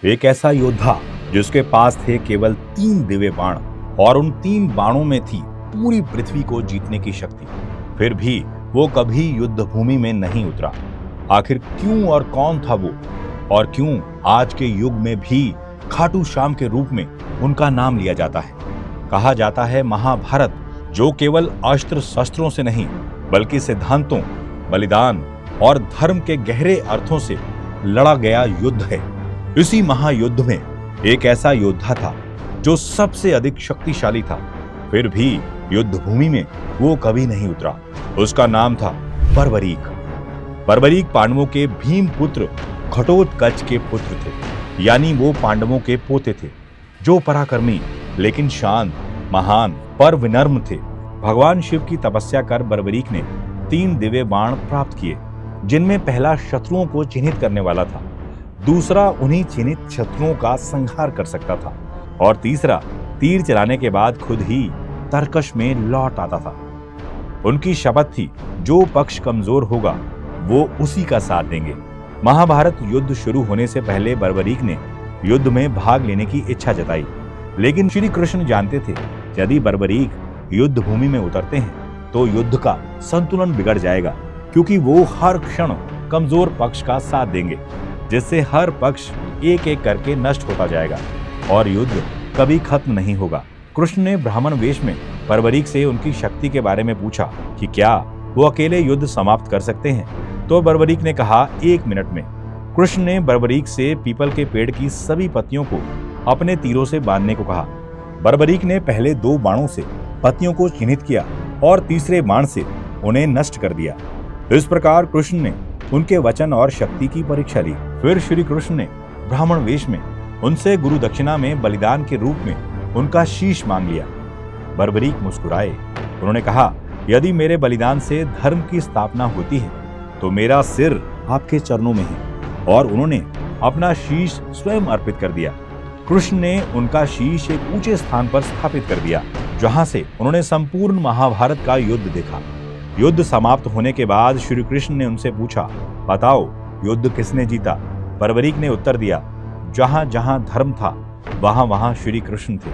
एक ऐसा योद्धा जिसके पास थे केवल 3 दिव्य बाण और उन 3 बाणों में थी पूरी पृथ्वी को जीतने की शक्ति। फिर भी वो कभी युद्ध भूमि में नहीं उतरा। आखिर क्यों और कौन था वो, और क्यों आज के युग में भी खाटू श्याम के रूप में उनका नाम लिया जाता है। कहा जाता है महाभारत जो केवल अस्त्र शस्त्रों से नहीं बल्कि सिद्धांतों, बलिदान और धर्म के गहरे अर्थों से लड़ा गया युद्ध है। इसी महायुद्ध में एक ऐसा योद्धा था जो सबसे अधिक शक्तिशाली था, फिर भी युद्ध भूमि में वो कभी नहीं उतरा। उसका नाम था बर्बरीक। बर्बरीक पांडवों के भीम पुत्र घटोत्कच के पुत्र थे, यानी वो पांडवों के पोते थे जो पराक्रमी लेकिन शांत, महान पर विनम्र थे। भगवान शिव की तपस्या कर बर्बरीक ने 3 दिव्य बाण प्राप्त किए, जिनमें पहला शत्रुओं को चिन्हित करने वाला था, दूसरा उन्हीं चिन्हित शत्रुओं का संहार कर सकता था और तीसरा तीर चलाने के बाद खुद ही तरकश में लौट आता था। उनकी शपथ थी जो पक्ष कमजोर होगा वो उसी का साथ देंगे। महाभारत युद्ध शुरू होने से पहले बर्बरीक ने युद्ध में भाग लेने की इच्छा जताई, लेकिन श्री कृष्ण जानते थे यदि बर्बरीक युद्ध भूमि में उतरते हैं तो युद्ध का संतुलन बिगड़ जाएगा, क्योंकि वो हर क्षण कमजोर पक्ष का साथ देंगे, जिससे हर पक्ष एक एक करके नष्ट होता जाएगा और युद्ध कभी खत्म नहीं होगा। कृष्ण ने ब्राह्मण वेश में बर्बरीक से उनकी शक्ति के बारे में पूछा कि क्या वो अकेले युद्ध समाप्त कर सकते हैं, तो बर्बरीक ने कहा 1 मिनट में। कृष्ण ने बर्बरीक से पीपल के पेड़ की सभी पत्तियों को अपने तीरों से बांधने को कहा। बर्बरीक ने पहले 2 बाणों से पत्तियों को चिन्हित किया और तीसरे बाण से उन्हें नष्ट कर दिया। इस प्रकार कृष्ण ने उनके वचन और शक्ति की परीक्षा ली। फिर श्री कृष्ण ने ब्राह्मण वेश में उनसे गुरु दक्षिणा में बलिदान के रूप में उनका शीश मांग लिया। बर्बरीक मुस्कुराए। उन्होंने कहा, यदि मेरे बलिदान से धर्म की स्थापना होती है तो मेरा सिर आपके चरणों में है, और उन्होंने अपना शीश स्वयं अर्पित कर दिया। कृष्ण ने उनका शीश एक ऊंचे स्थान पर स्थापित कर दिया, जहां से उन्होंने संपूर्ण महाभारत का युद्ध देखा। युद्ध समाप्त होने के बाद श्री कृष्ण ने उनसे पूछा, बताओ युद्ध किसने जीता? बर्बरीक ने उत्तर दिया, जहां जहां धर्म था वहां वहां श्री कृष्ण थे,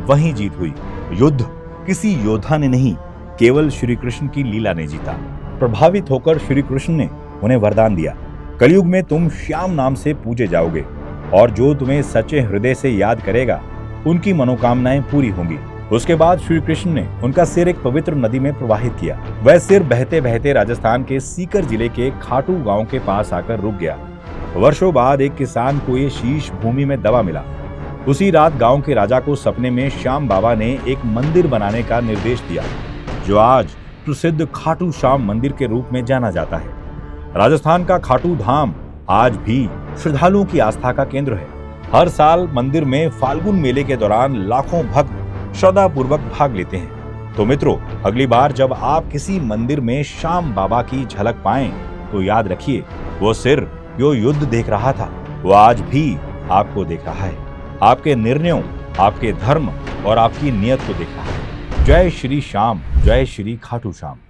वहीं जीत हुई। युद्ध किसी योद्धा ने नहीं, केवल श्री कृष्ण की लीला ने जीता। प्रभावित होकर श्री कृष्ण ने उन्हें वरदान दिया, कलयुग में तुम श्याम नाम से पूजे जाओगे और जो तुम्हें सच्चे हृदय से याद करेगा उनकी मनोकामनाएं पूरी होंगी। उसके बाद श्री कृष्ण ने उनका सिर एक पवित्र नदी में प्रवाहित किया। वह सिर बहते बहते राजस्थान के सीकर जिले के खाटू गांव के पास आकर रुक गया। वर्षों बाद एक किसान को ये शीश भूमि में दबा मिला। उसी रात गांव के राजा को सपने में श्याम बाबा ने एक मंदिर बनाने का निर्देश दिया, जो आज प्रसिद्ध खाटू श्याम मंदिर के रूप में जाना जाता है। राजस्थान का खाटू धाम आज भी श्रद्धालुओं की आस्था का केंद्र है। हर साल मंदिर में फाल्गुन मेले के दौरान लाखों भक्त श्रद्धा पूर्वक भाग लेते हैं। तो मित्रों, अगली बार जब आप किसी मंदिर में श्याम बाबा की झलक पाएं तो याद रखिए, वो सिर जो युद्ध देख रहा था वो आज भी आपको देख रहा है, आपके निर्णयों, आपके धर्म और आपकी नियत को देख रहा है। जय श्री श्याम, जय श्री खाटू श्याम।